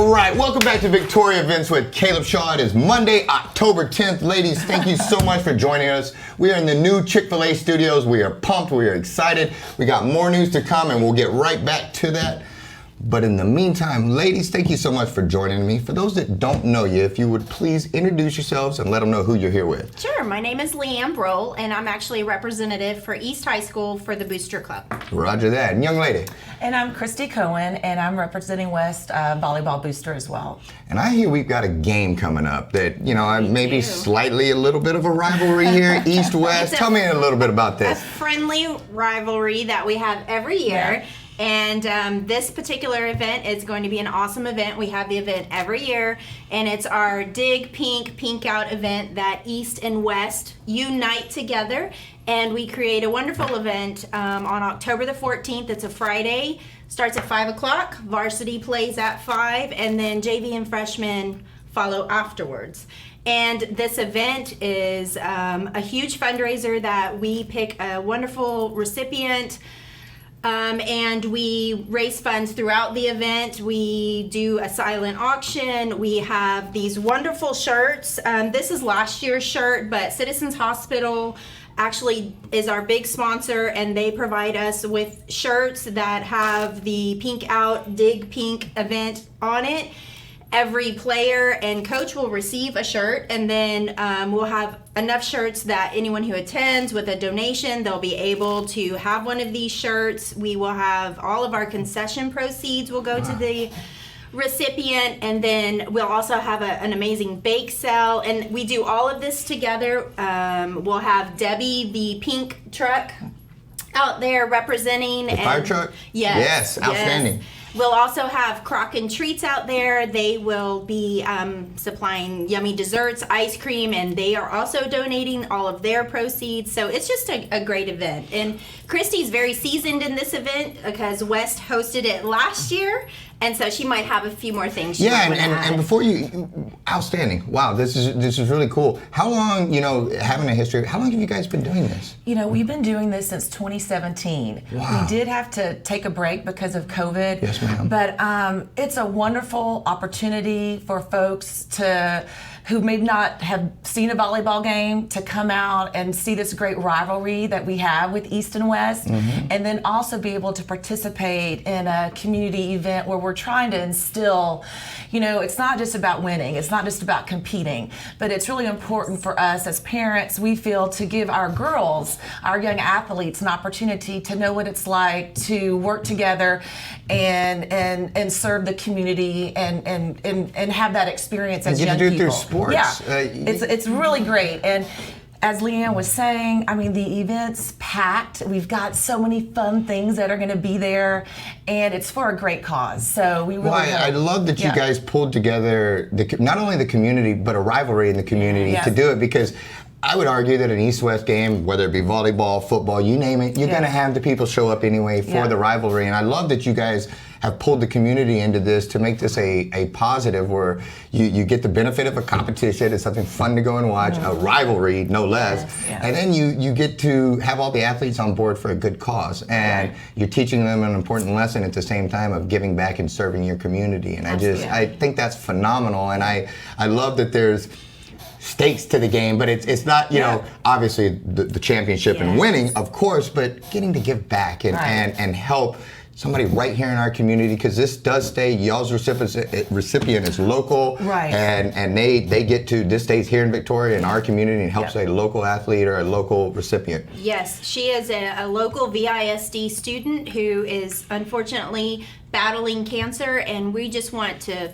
All right, welcome back to Victoria Events with Caleb Shaw. It is Monday, October 10th. Ladies, thank you so much for joining us. We are in the new Chick-fil-A studios. We are pumped. We are excited. We got more news to come, and we'll get right back to that. But in the meantime, ladies, thank you so much for joining me. For those that don't know you, if you would please introduce yourselves and let them know who you're here with. Sure. My name is Leanne Broll, and I'm actually a representative for East High School for the Booster Club. Roger that. And young lady. And I'm Kristie Cohen, and I'm representing West Volleyball Booster as well. And I hear we've got a game coming up that, maybe slightly a little bit of a rivalry here, East-West. Tell me a little bit about this. A friendly rivalry that we have every year. Yeah. And this particular event is going to be an awesome event. We have the event every year, and it's our Dig Pink, Pink Out event that East and West unite together, and we create a wonderful event on October the 14th. It's a Friday, starts at 5 o'clock, varsity plays at 5, and then JV and freshmen follow afterwards. And this event is a huge fundraiser that we pick a wonderful recipient. And we raise funds throughout the event. We do a silent auction. We have these wonderful shirts. This is last year's shirt, but Citizens Hospital actually is our big sponsor, and they provide us with shirts that have the Pink Out, Dig Pink event on it. Every player and coach will receive a shirt, and then we'll have enough shirts that anyone who attends with a donation, they'll be able to have one of these shirts. We will have all of our concession proceeds will go to the recipient, and then we'll also have an amazing bake sale, and we do all of this together. We'll have Debbie, the pink truck, out there representing. The fire truck? Yes. Outstanding. Yes. We'll also have Crock and Treats out there. They will be supplying yummy desserts, ice cream, and they are also donating all of their proceeds. So it's just a great event. And Kristie's very seasoned in this event because West hosted it last year, and so she might have a few more things she might want to add. And before outstanding. Wow, this is really cool. How long, having a history, how long have you guys been doing this? We've been doing this since 2017. Wow. We did have to take a break because of COVID. Yes, ma'am. But it's a wonderful opportunity for folks who may not have seen a volleyball game to come out and see this great rivalry that we have with East and West, and then also be able to participate in a community event where we're trying to instill, it's not just about winning, it's not just about competing, but it's really important for us as parents, we feel, to give our girls, our young athletes, an opportunity to know what it's like to work together and serve the community and have that experience as young people. And get to do it through sports. Yeah, it's really great. And as Leanne was saying, the event's packed. We've got so many fun things that are going to be there, and it's for a great cause. So we really I love that you guys pulled together not only the community, but a rivalry in the community to do it, because I would argue that an East-West game, whether it be volleyball, football, you name it, you're going to have the people show up anyway for the rivalry. And I love that you guys have pulled the community into this to make this a positive where you get the benefit of a competition. It's something fun to go and watch, a rivalry, no less. Yes. And then you get to have all the athletes on board for a good cause. And you're teaching them an important lesson at the same time of giving back and serving your community. And I think that's phenomenal. And I love that there's stakes to the game, but it's not, obviously the championship and winning, of course, but getting to give back and help somebody right here in our community, because this does stay, y'all's recipient is local, and they get to, this stays here in Victoria in our community and helps a local athlete or a local recipient. Yes, she is a local VISD student who is unfortunately battling cancer, and we just want to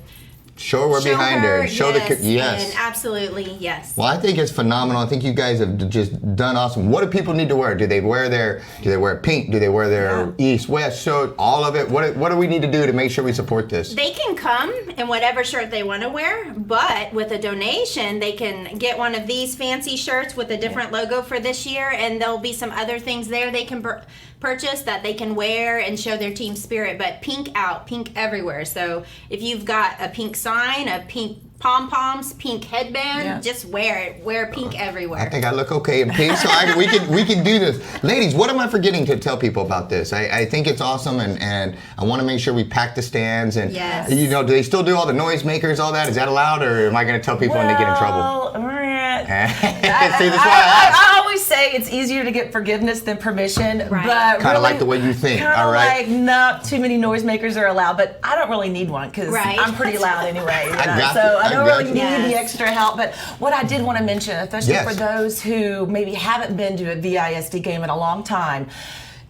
show her we're behind her. And absolutely, yes. Well, I think it's phenomenal. I think you guys have just done awesome. What do people need to wear? Do they wear pink? Do they wear their East, West shirt? All of it? What do we need to do to make sure we support this? They can come in whatever shirt they want to wear, but with a donation, they can get one of these fancy shirts with a different logo for this year, and there'll be some other things there they can purchase that they can wear and show their team spirit. But pink out, pink everywhere. So if you've got a pink sign, a pink pom-poms, pink headband. Yeah. Just wear it. Wear pink everywhere. I think I look okay in pink, so we can do this. Ladies, what am I forgetting to tell people about this? I think it's awesome, and I want to make sure we pack the stands. And Yes. do they still do all the noise makers, all that? Is that allowed, or am I going to tell people when they get in trouble? See, that's why I always say it's easier to get forgiveness than permission, Right. but Kind of like the way you think, all right? Like not too many noisemakers are allowed, but I don't really need one because Right. I'm pretty loud anyway. I got so you. I don't got really you. need Yes. the extra help. But what I did want to mention, especially Yes. for those who maybe haven't been to a VISD game in a long time,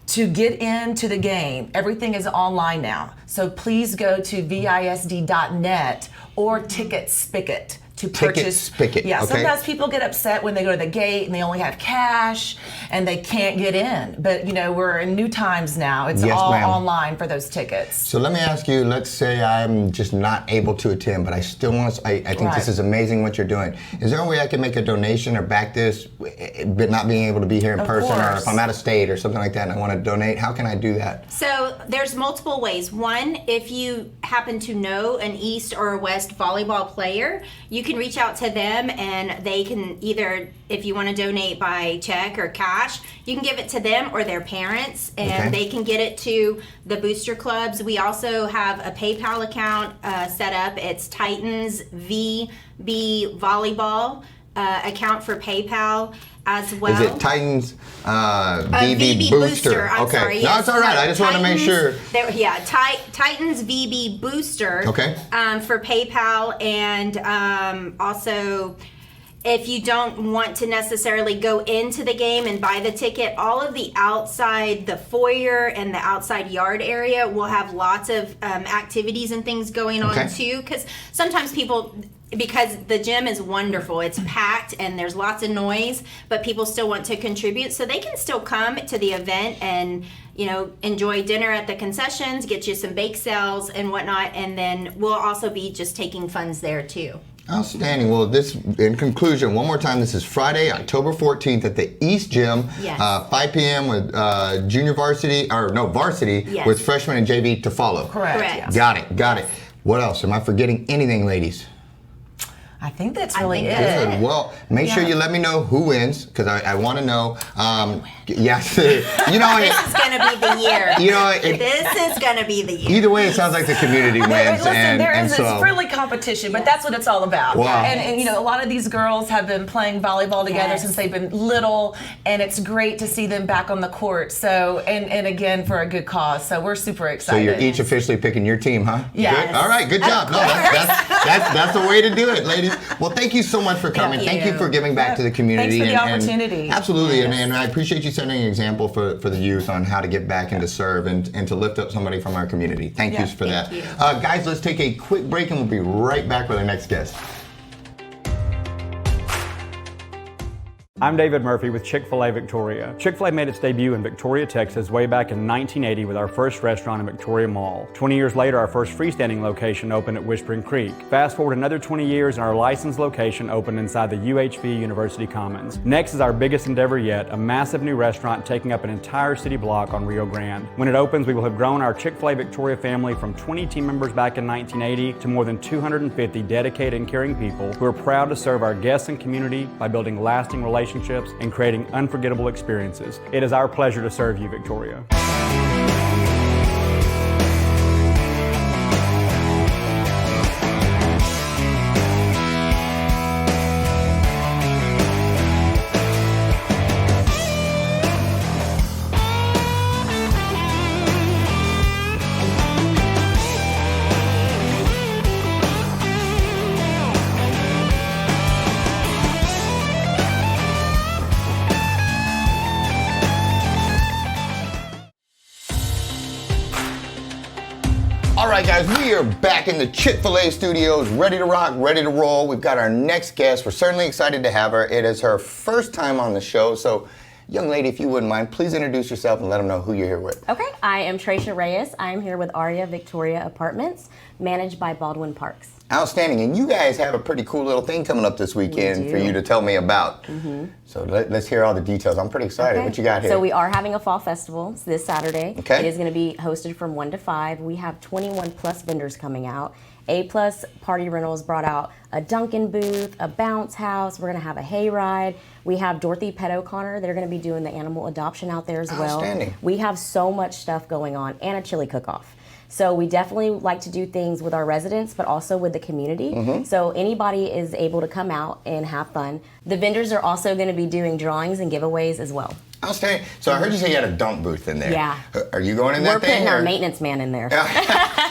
to get into the game, everything is online now. So please go to visd.net or Ticket Spigot to Ticket purchase. Spigot, Yeah, okay. sometimes people get upset when they go to the gate and they only have cash and they can't get in. But we're in new times now. It's Yes, all ma'am. online for those tickets. So let me ask you, let's say I'm just not able to attend, but I still want to, I think Right. this is amazing what you're doing. Is there a way I can make a donation or back this, but not being able to be here in Of person, or course. if I'm out of state or something like that and I want to donate, how can I do that? So there's multiple ways. One, if you happen to know an East or a West volleyball player, you can reach out to them and they can either, if you want to donate by check or cash, you can give it to them or their parents, and Okay. they can get it to the booster clubs. We also have a PayPal account set up. It's Titans VB Volleyball account for PayPal as well. Is it Titans VB VB Booster? I'm Okay. sorry. No, yes. it's all right. I just want to make sure. Titans VB Booster. Okay. For PayPal, and also, if you don't want to necessarily go into the game and buy the ticket, all of the outside, the foyer and the outside yard area will have lots of activities and things going on Okay. too. Because sometimes people, because the gym is wonderful, it's packed and there's lots of noise, but people still want to contribute, so they can still come to the event and enjoy dinner at the concessions, get you some bake sales and whatnot, and then we'll also be just taking funds there too. Outstanding. Well, in conclusion, one more time, this is Friday, October 14th at the East Gym, Yes. 5 p.m. with varsity Yes. with freshmen and JV to follow. Correct. Correct. Yeah. Got it. What else? Am I forgetting anything, ladies? I think that's I really think it. that's Good. Well, make sure Yeah. you let me know who wins, because I want to know. Yes. This is gonna be the year. This is gonna be the year. Either way, it sounds like the community wins. Listen, there and is so, this friendly competition, but that's what it's all about. Wow. And a lot of these girls have been playing volleyball together Yes. since they've been little, and it's great to see them back on the court. So, and again, for a good cause. So we're super So excited. you're each officially picking your team, huh? Yes. Good. All right, good job. No, that's the way to do it, ladies. Well, thank you so much for coming. Thank Thank you you. for giving back to the community. Thanks for the and opportunity. Absolutely, and I appreciate you setting an example for the youth on how to get back and to serve and to lift up somebody from our community. Thank you for that. Thank you. Guys, let's take a quick break and we'll be right back with our next guest. I'm David Murphy with Chick-fil-A Victoria. Chick-fil-A made its debut in Victoria, Texas way back in 1980 with our first restaurant in Victoria Mall. 20 years later, our first freestanding location opened at Whispering Creek. Fast forward another 20 years and our licensed location opened inside the UHV University Commons. Next is our biggest endeavor yet, a massive new restaurant taking up an entire city block on Rio Grande. When it opens, we will have grown our Chick-fil-A Victoria family from 20 team members back in 1980 to more than 250 dedicated and caring people who are proud to serve our guests and community by building lasting relationships and creating unforgettable experiences. It is our pleasure to serve you, Victoria. All right, guys, we are back in the Chick-fil-A studios, ready to rock, ready to roll. We've got our next guest. We're certainly excited to have her. It is her first time on the show. So, young lady, if you wouldn't mind, please introduce yourself and let them know who you're here with. Okay, I am Tre'Sha Reyes. I am here with Aria Victoria Apartments, managed by Baldwin Parks. Outstanding. And you guys have a pretty cool little thing coming up this weekend do. for you to tell me about. So let's hear all the details. I'm pretty excited. Okay. What you got here? So we are having a fall festival this Saturday. Okay. It is going to be hosted from 1 to 5. We have 21 plus vendors coming out. A+ Party Rentals brought out a Dunkin' booth, a bounce house. We're going to have a hayride. We have Dorothy Pet O'Connor. They're going to be doing the animal adoption out there as well. Outstanding. We have so much stuff going on, and a chili cook-off. So we definitely like to do things with our residents, but also with the community. So anybody is able to come out and have fun. The vendors are also going to be doing drawings and giveaways as well. Outstanding. So I heard you say you had a dump booth in there. Yeah. Are you going in that thing? We're putting our or- maintenance man in there.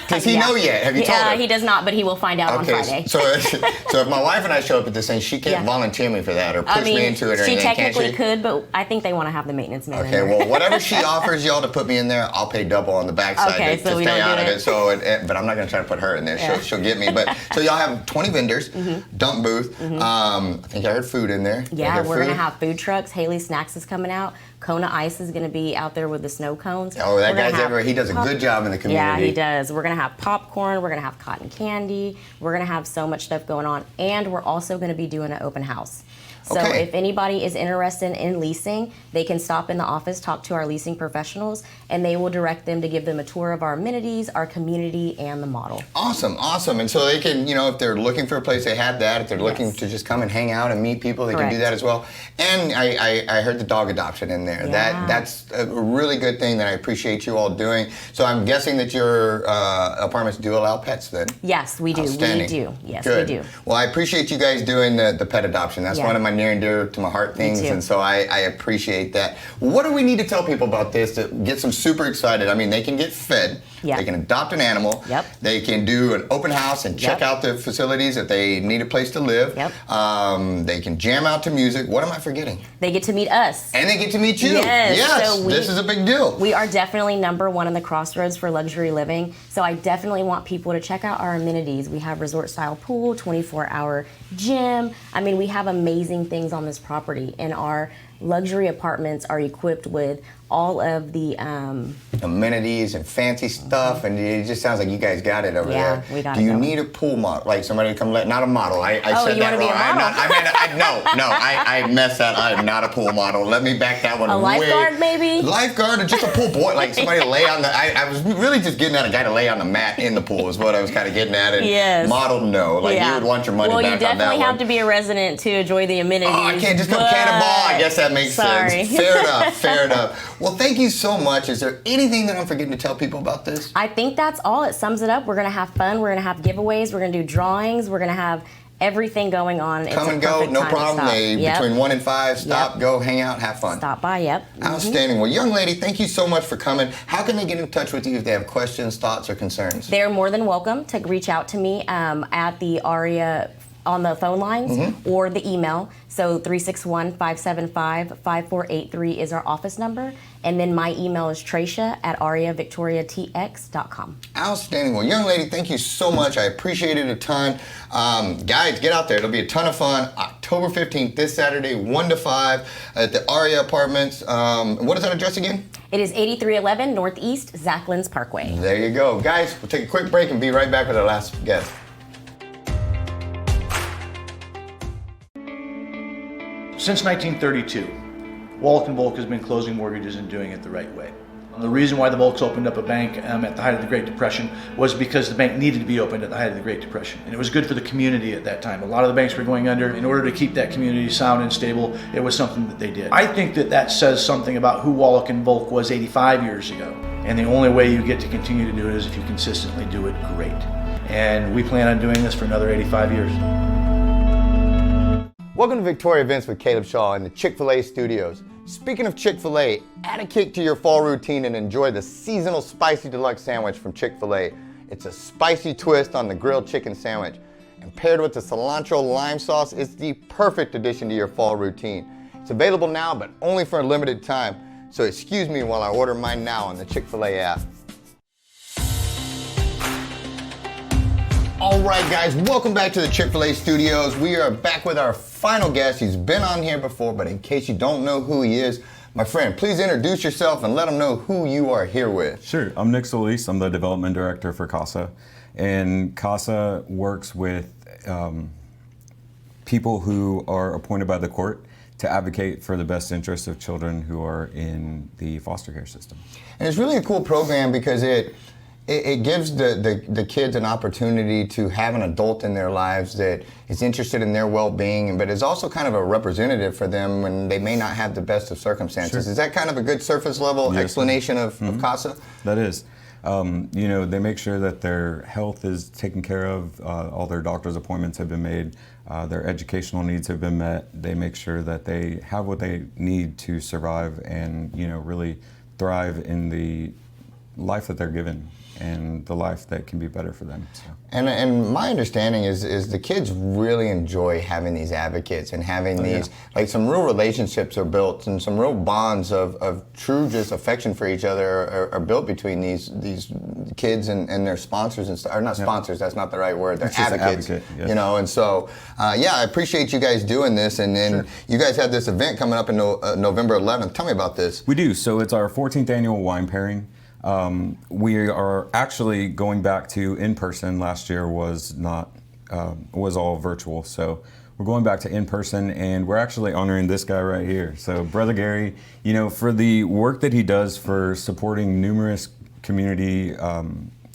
Does he know yet? Have you told him? He does not, but he will find out on Friday. So if my wife and I show up at this thing, she can't volunteer me for that or push me into it or she anything, technically can she? could, but I think they want to have the maintenance man in Okay, there. well, whatever she offers y'all to put me in there, I'll pay double on the backside Okay, to so we stay don't out do of it. it. So, but I'm not going to try to put her in there. She'll get me. But so y'all have 20 vendors, dump booth. I think I heard food in there. Yeah, we're going to have food trucks. Haley's Snacks is coming out. Kona Ice is going to be out there with the snow cones. Oh, that We're gonna guy's have everywhere. He does a good job in the community. Yeah, he does. We're going to have popcorn. We're going to have cotton candy. We're going to have so much stuff going on. And we're also going to be doing an open house. So Okay. if anybody is interested in leasing, they can stop in the office, talk to our leasing professionals, and they will direct them to give them a tour of our amenities, our community, and the model. Awesome, awesome. And so they can, if they're looking for a place, they have that. If they're looking Yes. to just come and hang out and meet people, they can do Correct. that as well. And I heard the dog adoption in there. Yeah. That's a really good thing that I appreciate you all doing. So I'm guessing that your apartments do allow pets then? Yes, we do. Outstanding. We do. Yes, Good. we do. Well, I appreciate you guys doing the pet adoption. That's Yeah. one of my near and dear to my heart things, too. and so I appreciate that. What do we need to tell people about this to get them super excited? I mean, they can get fed. Yep. They can adopt an animal. Yep. They can do an open house and check Yep. out the facilities if they need a place to live. Yep. They can jam out to music. What am I forgetting? They get to meet us. And they get to meet you. Yes, so this is a big deal. We are definitely #1 in the crossroads for luxury living. So I definitely want people to check out our amenities. We have resort style pool, 24-hour gym. I mean, we have amazing things on this property, and our luxury apartments are equipped with all of the amenities and fancy stuff, and it just sounds like you guys got it over Yeah, there. we got Do it you going. need a pool model, like somebody to come? Not a model. I Oh, said you that wanna be wrong. a model? I messed that. I am not a pool model. Let me back that one. A lifeguard, maybe? Lifeguard or just a pool boy, like somebody to lay on the. I was really just getting at a guy to lay on the mat in the pool is what I was kind of getting at. And Yes. model, no. Like Yeah. you would want your money well, back you on that definitely one. have to be a resident to enjoy the amenities. Oh, I can't just come cannonball. I guess that makes Sorry. sense. Fair enough. Fair enough. Well, thank you so much. Is there anything that I'm forgetting to tell people about this? I think that's all. It sums it up. We're going to have fun. We're going to have giveaways. We're going to do drawings. We're going to have everything going on. Come it's and a go, perfect no time to problem. stop. They Yep. between 1 and 5, stop, Yep. go, hang out, have fun. Stop by, yep. Outstanding. Well, young lady, thank you so much for coming. How can they get in touch with you if they have questions, thoughts, or concerns? They're more than welcome to reach out to me at the Aria on the phone lines or the email. So 361-575-5483 is our office number. And then my email is Tre'Sha at ariavictoriatx.com. Outstanding. Well, young lady, thank you so much. I appreciate it a ton. Guys, get out there. It'll be a ton of fun. October 15th, this Saturday, 1 to 5 at the Aria Apartments. What is that address again? It is 8311 Northeast Zachlins Parkway. There you go. Guys, we'll take a quick break and be right back with our last guest. Since 1932, Wallach & Volk has been closing mortgages and doing it the right way. The reason why the Volks opened up a bank at the height of the Great Depression was because the bank needed to be opened at the height of the Great Depression. And it was good for the community at that time. A lot of the banks were going under. In order to keep that community sound and stable, it was something that they did. I think that that says something about who Wallach & Volk was 85 years ago. And the only way you get to continue to do it is if you consistently do it great. And we plan on doing this for another 85 years. Welcome to Victoria Events with Caleb Shaw in the Chick-fil-A studios. Speaking of Chick-fil-A, add a kick to your fall routine and enjoy the seasonal spicy deluxe sandwich from Chick-fil-A. It's a spicy twist on the grilled chicken sandwich. And paired with the cilantro lime sauce, it's the perfect addition to your fall routine. It's available now, but only for a limited time. So excuse me while I order mine now on the Chick-fil-A app. All right, guys, welcome back to the Chick-fil-A studios. We are back with our final guest. He's been on here before, but in case you don't know who he is, my friend, please introduce yourself and let them know who you are here with. Sure. I'm Nick Solis. I'm the development director for CASA. And CASA works with people who are appointed by the court to advocate for the best interests of children who are in the foster care system. And it's really a cool program because it it gives the kids an opportunity to have an adult in their lives that is interested in their well-being, but is also kind of a representative for them when they may not have the best of circumstances. Sure. Is that kind of a good surface level explanation of CASA? That is. You know, they make sure that their health is taken care of, all their doctor's appointments have been made, their educational needs have been met. They make sure that they have what they need to survive and, you know, really thrive in the life that they're given and the life that can be better for them. So. And my understanding is the kids really enjoy having these advocates and having these, like some real relationships are built and some real bonds of true just affection for each other are built between these kids and their sponsors and stuff, or not sponsors, that's not the right word, they're advocates, you know, and so, yeah, I appreciate you guys doing this, and then you guys have this event coming up in November 11th. Tell me about this. We do, so it's our 14th annual wine pairing. We are actually going back to in-person. Last year was all virtual, so we're going back to in-person, and we're actually honoring this guy right here. So Brother Gary, you know, for the work that he does for supporting numerous community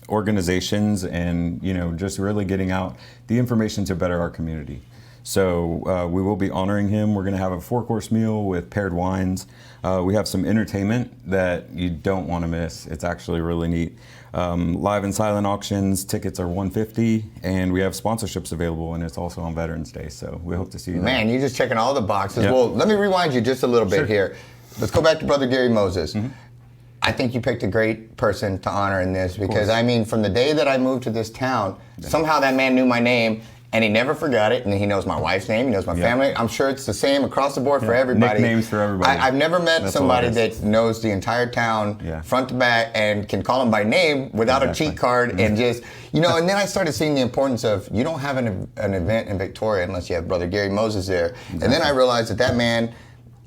organizations and, you know, just really getting out the information to better our community. So we will be honoring him. We're going to have a 4-course meal with paired wines. We have some entertainment that you don't want to miss. It's actually really neat. Live and silent auctions, tickets are $150, and we have sponsorships available, and it's also on Veterans Day, so we hope to see you there. Man, you're just checking all the boxes. Yep. Well, let me rewind you just a little bit here. Let's go back to Brother Gary Moses. I think you picked a great person to honor in this because, I mean, from the day that I moved to this town, somehow that man knew my name. And he never forgot it, and he knows my wife's name, he knows my family. I'm sure it's the same across the board for everybody. Nicknames for everybody. I've never met somebody that knows the entire town front to back and can call him by name without a cheat card and just, you know, and then I started seeing the importance of, you don't have an event in Victoria unless you have Brother Gary Moses there. And then I realized that man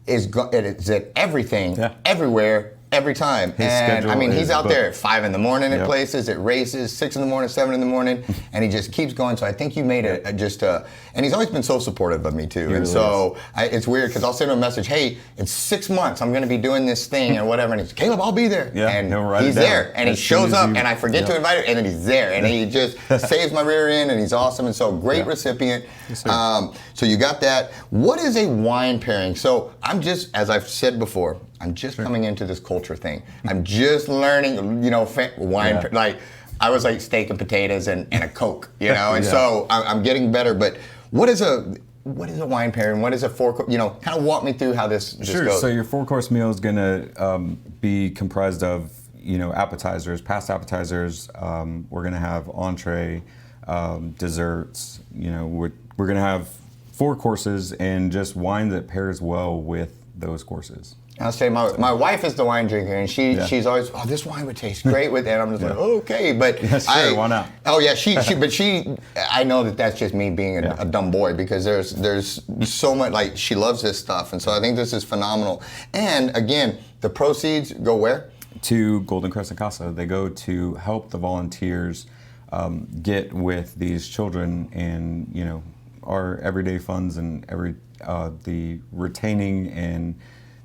is at everything, everywhere, every time. And I mean, he's out there at 5 in the morning at places, at races, 6 in the morning, 7 in the morning, and he just keeps going. So I think you made and he's always been so supportive of me too. And so it's weird because I'll send him a message, hey, in 6 months I'm going to be doing this thing or whatever, and he's, Caleb, I'll be there. And he's there, and he shows up, and I forget to invite him, and then he's there, and he just saves my rear end, and he's awesome. And so great recipient. So you got that. What is a wine pairing? So I'm just, as I've said before, I'm just coming into this culture thing. I'm just learning, you know, wine, like I was like steak and potatoes and a Coke, you know, and so I'm getting better. But what is a wine pairing? What is a 4-course, you know, kind of walk me through how this goes. So your 4-course meal is gonna be comprised of, you know, appetizers, past appetizers. We're gonna have entree, desserts, you know, we're gonna have 4 courses and just wine that pairs well with those courses. I'll say my wife is the wine drinker, and she's always, oh, this wine would taste great with it. And I'm just like, okay, but why not? Oh yeah, I know that's just me being a dumb boy because there's so much, like, she loves this stuff, and so I think this is phenomenal. And again, the proceeds go where? To Golden Crescent CASA. They go to help the volunteers get with these children, and, you know, our everyday funds and the retaining and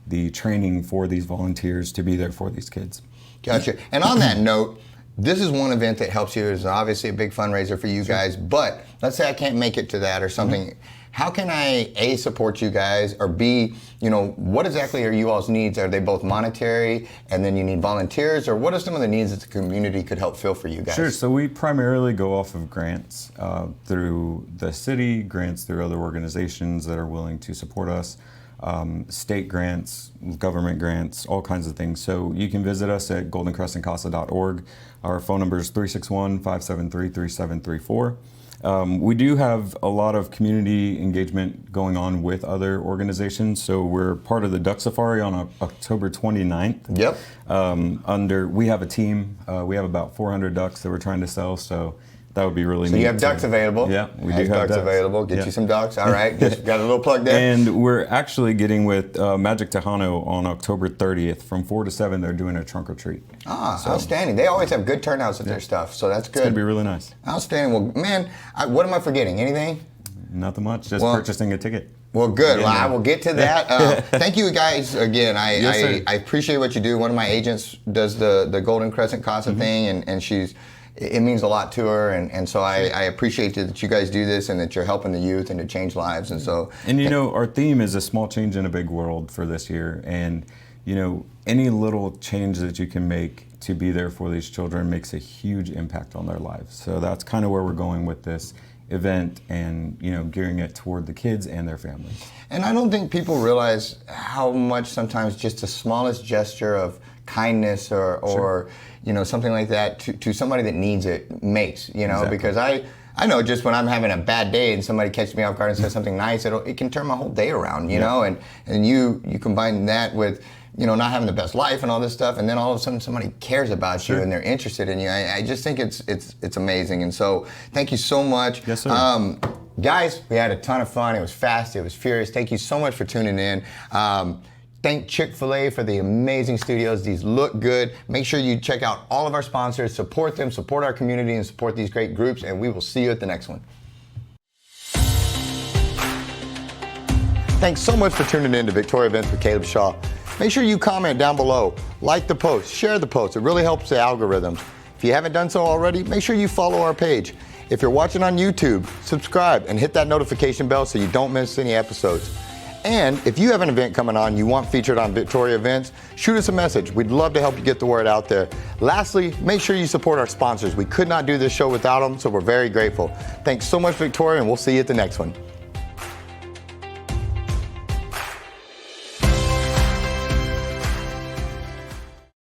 the training for these volunteers to be there for these kids. Gotcha. And on that note, this is one event that helps you. It's obviously a big fundraiser for you guys, but let's say I can't make it to that or something. How can I, A, support you guys, or B, you know, what exactly are you all's needs? Are they both monetary, and then you need volunteers, or what are some of the needs that the community could help fill for you guys? Sure, so we primarily go off of grants through the city, grants through other organizations that are willing to support us, state grants, government grants, all kinds of things. So you can visit us at goldencrescentcasa.org. Our phone number is 361-573-3734. We do have a lot of community engagement going on with other organizations. So we're part of the Duck Safari on October 29th. Yep. We have a team. We have about 400 ducks that we're trying to sell. So that would be really neat. So you have ducks available. Yeah, we do have ducks available. Get you some ducks. All right, just got a little plug there. And we're actually getting with Magic Tejano on October 30th from 4 to 7. They're doing a trunk or treat. Outstanding. They always have good turnouts at their stuff, so that's good. It's gonna be really nice. Outstanding. Well, man, what am I forgetting? Anything? Nothing much. Just purchasing a ticket. Well, good. Yeah, Well, no. I will get to that. Thank you guys again. Yes, sir. I appreciate what you do. One of my agents does the Golden Crescent CASA thing, and it means a lot to her, and so I appreciate that you guys do this and that you're helping the youth and to change lives. And so, And you know, our theme is a small change in a big world for this year, and you know, any little change that you can make to be there for these children makes a huge impact on their lives. So that's kind of where we're going with this event, and you know, gearing it toward the kids and their families. And I don't think people realize how much sometimes just the smallest gesture of kindness or you know, something like that to somebody that needs it makes, you know, Exactly. because I know just when I'm having a bad day and somebody catches me off guard and says something nice, it can turn my whole day around, you know, and you combine that with, you know, not having the best life and all this stuff, and then all of a sudden somebody cares about you and they're interested in you. I just think it's amazing, and so thank you so much. Yes, sir. Guys, we had a ton of fun. It was fast. It was furious. Thank you so much for tuning in. Thank Chick-fil-A for the amazing studios. These look good. Make sure you check out all of our sponsors, support them, support our community, and support these great groups, and we will see you at the next one. Thanks so much for tuning in to Victoria Events with Caleb Shaw. Make sure you comment down below, like the post, share the post. It really helps the algorithms. If you haven't done so already, make sure you follow our page. If you're watching on YouTube, subscribe and hit that notification bell so you don't miss any episodes. And if you have an event coming on you want featured on Victoria Events, shoot us a message. We'd love to help you get the word out there. Lastly, make sure you support our sponsors. We could not do this show without them, so we're very grateful. Thanks so much, Victoria, and we'll see you at the next one.